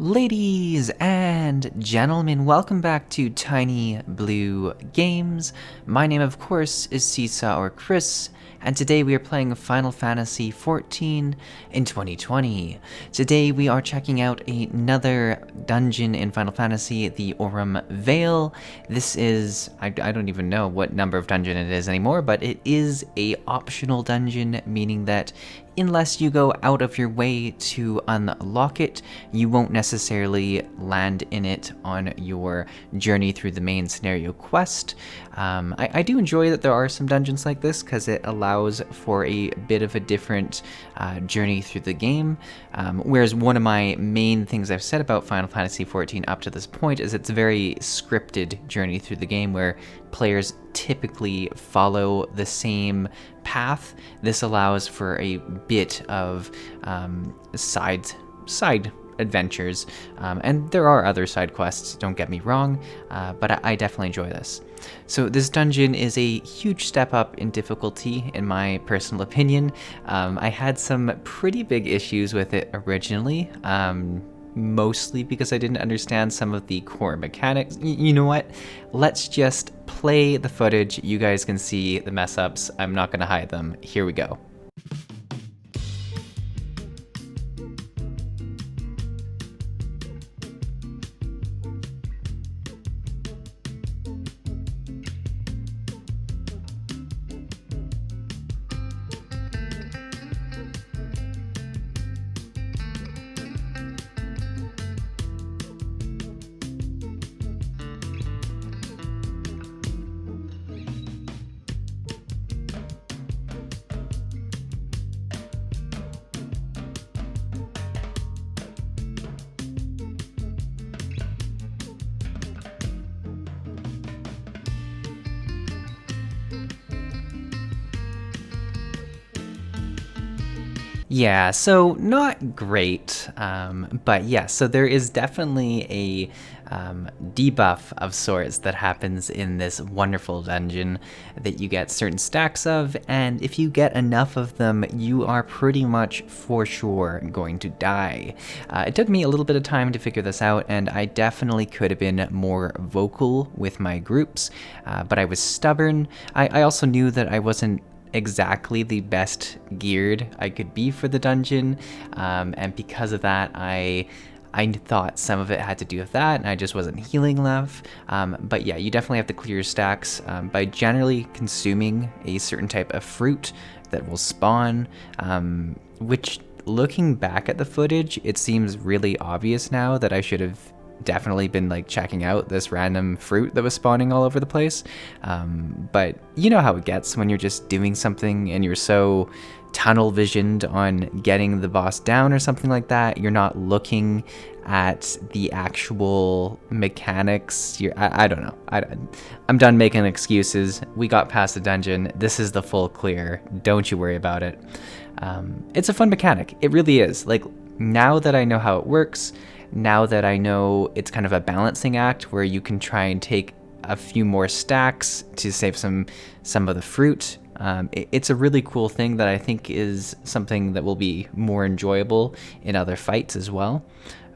Ladies and gentlemen, welcome back to Tiny Blue Games. My name, of course, is Seesaw or Chris, and today we are playing Final Fantasy XIV in 2020. Today we are checking out another dungeon in Final Fantasy, the Aurum Vale. This is, I don't even know what number of dungeon it is anymore, but it is a optional dungeon, meaning that unless you go out of your way to unlock it, you won't necessarily land in it on your journey through the main scenario quest. I do enjoy that there are some dungeons like this because it allows for a bit of a different journey through the game. Whereas one of my main things I've said about Final Fantasy XIV up to this point is it's a very scripted journey through the game where players typically follow the same path. This allows for a bit of side adventures, and there are other side quests, don't get me wrong, but I definitely enjoy this. So this dungeon is a huge step up in difficulty in my personal opinion. I had some pretty big issues with it originally, mostly because I didn't understand some of the core mechanics. You know what? Let's just play the footage. You guys can see the mess ups. I'm not going to hide them. Here we go. Yeah, so not great, but yeah, so there is definitely a debuff of sorts that happens in this wonderful dungeon that you get certain stacks of, and if you get enough of them, you are pretty much for sure going to die. It took me a little bit of time to figure this out, and I definitely could have been more vocal with my groups, but I was stubborn. I also knew that I wasn't exactly the best geared I could be for the dungeon, and because of that I thought some of it had to do with that, and I just wasn't healing enough. But yeah, you definitely have to clear your stacks by generally consuming a certain type of fruit that will spawn, which, looking back at the footage, it seems really obvious now that I should have definitely been like checking out this random fruit that was spawning all over the place. But you know how it gets when you're just doing something and you're so tunnel visioned on getting the boss down or something like that, you're not looking at the actual mechanics. I don't know. I'm done making excuses. We got past the dungeon. This is the full clear. Don't you worry about it. It's a fun mechanic. It really is. Like, now that I know how it works, now that I know it's kind of a balancing act where you can try and take a few more stacks to save some of the fruit, it's a really cool thing that I think is something that will be more enjoyable in other fights as well.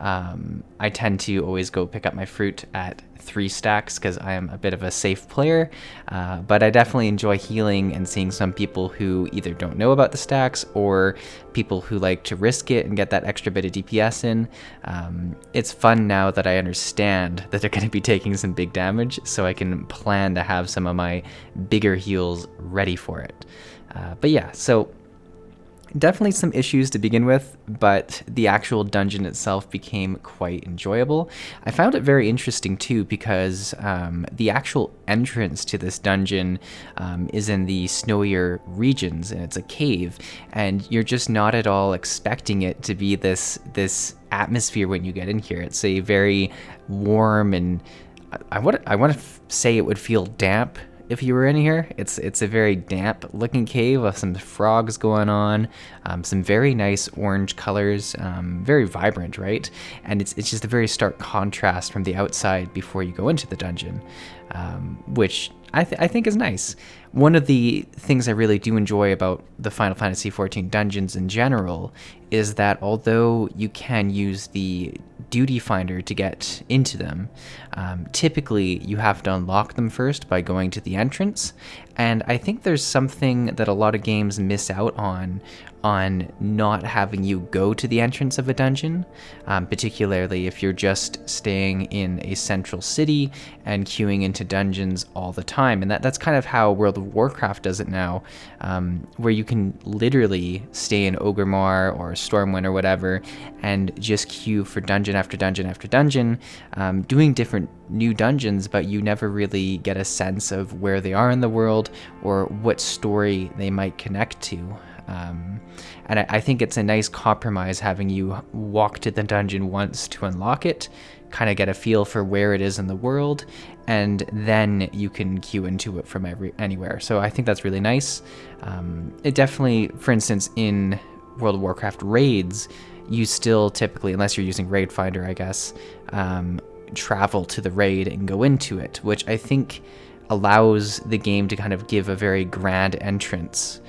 I tend to always go pick up my fruit at 3 stacks because I am a bit of a safe player, but I definitely enjoy healing and seeing some people who either don't know about the stacks or people who like to risk it and get that extra bit of DPS in. It's fun now that I understand that they're going to be taking some big damage, so I can plan to have some of my bigger heals ready for it. But yeah, so definitely some issues to begin with, but the actual dungeon itself became quite enjoyable. I found it very interesting too because the actual entrance to this dungeon is in the snowier regions, and it's a cave, and you're just not at all expecting it to be this atmosphere when you get in here. It's a very warm, and I want to say it would feel damp if you were in here. It's a very damp looking cave with some frogs going on, some very nice orange colors, very vibrant, right? And it's just a very stark contrast from the outside before you go into the dungeon, which I think is nice. one of the things I really do enjoy about the Final Fantasy XIV dungeons in general is that although you can use the duty finder to get into them, typically you have to unlock them first by going to the entrance. And I think there's something that a lot of games miss out on not having you go to the entrance of a dungeon, particularly if you're just staying in a central city and queuing into dungeons all the time. And that's kind of how World of Warcraft does it now, where you can literally stay in Orgrimmar or Stormwind or whatever and just queue for dungeon after dungeon after dungeon, doing different new dungeons, but you never really get a sense of where they are in the world or what story they might connect to. And I think it's a nice compromise having you walk to the dungeon once to unlock it, kind of get a feel for where it is in the world, and then you can queue into it from anywhere. So I think that's really nice. It definitely, for instance, in World of Warcraft raids, you still typically, unless you're using Raid Finder, I guess, travel to the raid and go into it, which I think allows the game to kind of give a very grand entrance.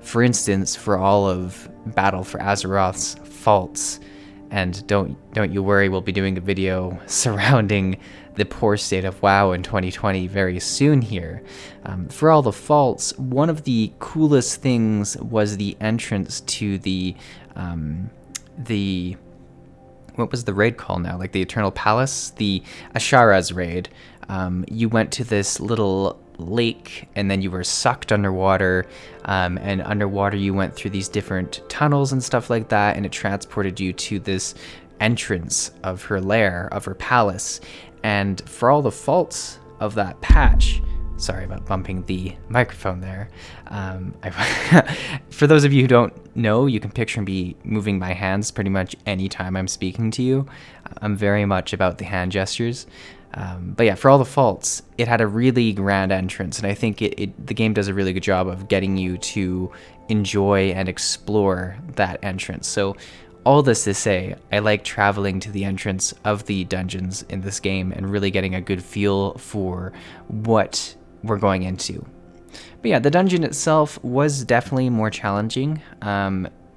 For instance, for all of Battle for Azeroth's faults, and don't you worry, we'll be doing a video surrounding the poor state of WoW in 2020 very soon here. For all the faults, one of the coolest things was the entrance to the what was the raid called now? Like the Eternal Palace, the Asharaz raid. You went to this little lake and then you were sucked underwater, and underwater you went through these different tunnels and stuff like that, and it transported you to this entrance of her lair, of her palace. And for all the faults of that patch, sorry about bumping the microphone there, for those of you who don't know, you can picture me moving my hands pretty much anytime I'm speaking to you. I'm very much about the hand gestures. But yeah, for all the faults, it had a really grand entrance, and I think the game does a really good job of getting you to enjoy and explore that entrance. So all this to say, I like traveling to the entrance of the dungeons in this game and really getting a good feel for what we're going into. But yeah, the dungeon itself was definitely more challenging.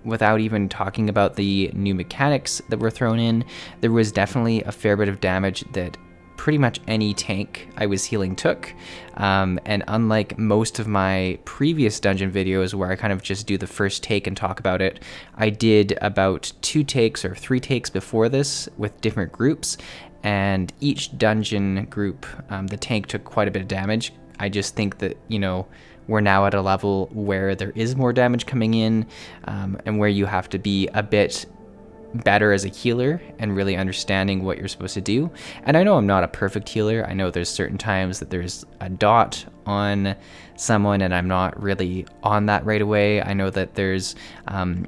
Without even talking about the new mechanics that were thrown in, there was definitely a fair bit of damage that pretty much any tank I was healing took, and unlike most of my previous dungeon videos where I kind of just do the first take and talk about it, I did about 2 takes or 3 takes before this with different groups, and each dungeon group, the tank took quite a bit of damage. I just think that, we're now at a level where there is more damage coming in, and where you have to be a bit better as a healer and really understanding what you're supposed to do. And I know I'm not a perfect healer. I know there's certain times that there's a dot on someone and I'm not really on that right away. I know that there's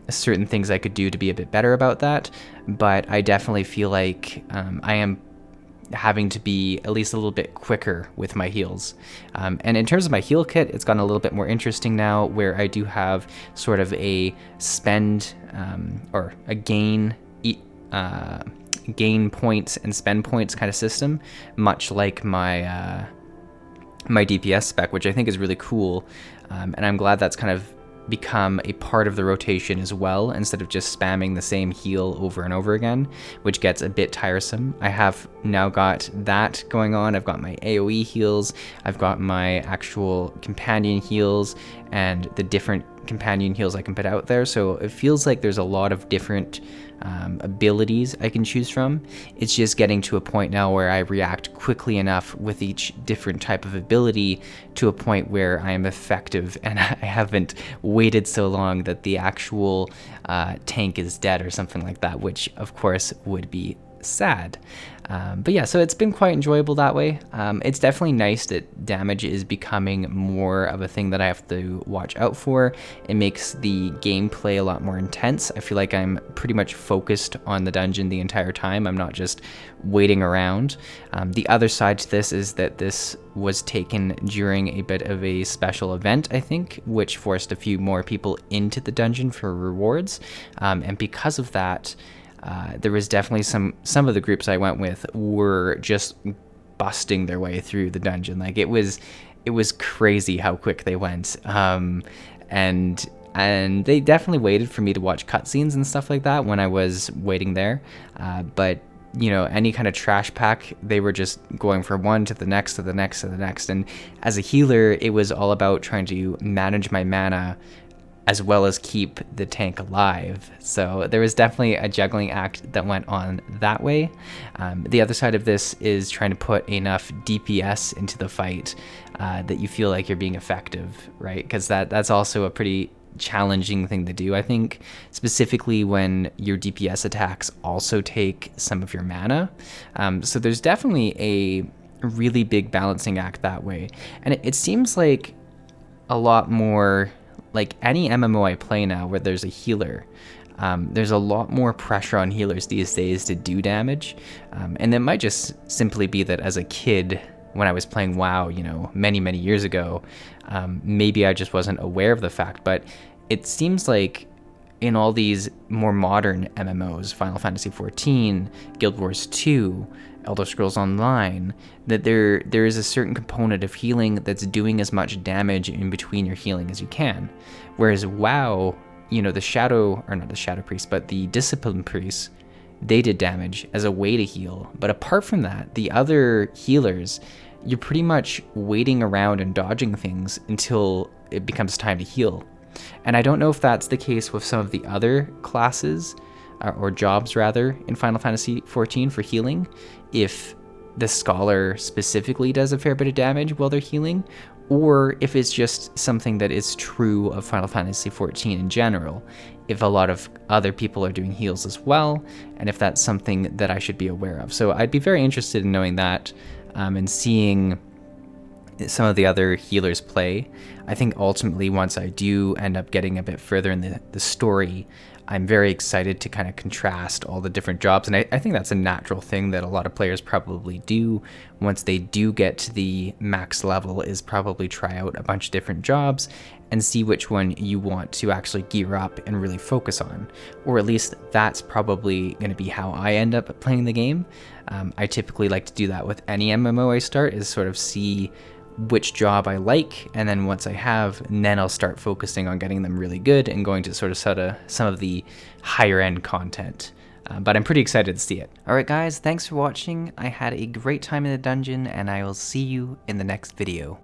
certain things I could do to be a bit better about that, but I definitely feel like I am having to be at least a little bit quicker with my heals. And in terms of my heal kit, it's gotten a little bit more interesting now, where I do have sort of a spend or a gain points and spend points kind of system, much like my my DPS spec, which I think is really cool. And I'm glad that's kind of become a part of the rotation as well, instead of just spamming the same heal over and over again, which gets a bit tiresome. I have now got that going on. I've got my AoE heals, I've got my actual companion heals, and the different companion heals I can put out there. So it feels like there's a lot of different abilities I can choose from. It's just getting to a point now where I react quickly enough with each different type of ability to a point where I am effective and I haven't waited so long that the actual tank is dead or something like that, which of course would be sad. But yeah, so it's been quite enjoyable that way. It's definitely nice that damage is becoming more of a thing that I have to watch out for. It makes the gameplay a lot more intense. I feel like I'm pretty much focused on the dungeon the entire time. I'm not just waiting around. The other side to this is that this was taken during a bit of a special event, I think, which forced a few more people into the dungeon for rewards. And because of that, there was definitely some of the groups I went with were just busting their way through the dungeon. Like it was it was crazy how quick they went. And they definitely waited for me to watch cutscenes and stuff like that when I was waiting there. But you know, any kind of trash pack, they were just going from one to the next to the next to the next. And as a healer, it was all about trying to manage my mana as well as keep the tank alive. So there was definitely a juggling act that went on that way. The other side of this is trying to put enough DPS into the fight that you feel like you're being effective, right? Because that's also a pretty challenging thing to do, I think, specifically when your DPS attacks also take some of your mana. So there's definitely a really big balancing act that way. And it seems like a lot more like any MMO I play now where there's a healer, there's a lot more pressure on healers these days to do damage. And it might just simply be that as a kid, when I was playing WoW, you know, many, many years ago, maybe I just wasn't aware of the fact, but it seems like in all these more modern MMOs, Final Fantasy XIV, Guild Wars 2, Elder Scrolls Online, that there is a certain component of healing that's doing as much damage in between your healing as you can. Whereas WoW, you know, the Discipline Priests, they did damage as a way to heal. But apart from that, the other healers, you're pretty much waiting around and dodging things until it becomes time to heal. And I don't know if that's the case with some of the other classes, or jobs rather, in Final Fantasy XIV for healing, if the Scholar specifically does a fair bit of damage while they're healing, or if it's just something that is true of Final Fantasy XIV in general, if a lot of other people are doing heals as well, and if that's something that I should be aware of. So I'd be very interested in knowing that, and seeing some of the other healers play. I think ultimately once I do end up getting a bit further in the story, I'm very excited to kind of contrast all the different jobs. And I think that's a natural thing that a lot of players probably do once they do get to the max level, is probably try out a bunch of different jobs and see which one you want to actually gear up and really focus on. Or at least that's probably going to be how I end up playing the game. I typically like to do that with any MMO I start, is sort of see which job I like, and then once I have, then I'll start focusing on getting them really good and going to sort of some of the higher end content. But I'm pretty excited to see it. Alright guys, thanks for watching. I had a great time in the dungeon, and I will see you in the next video.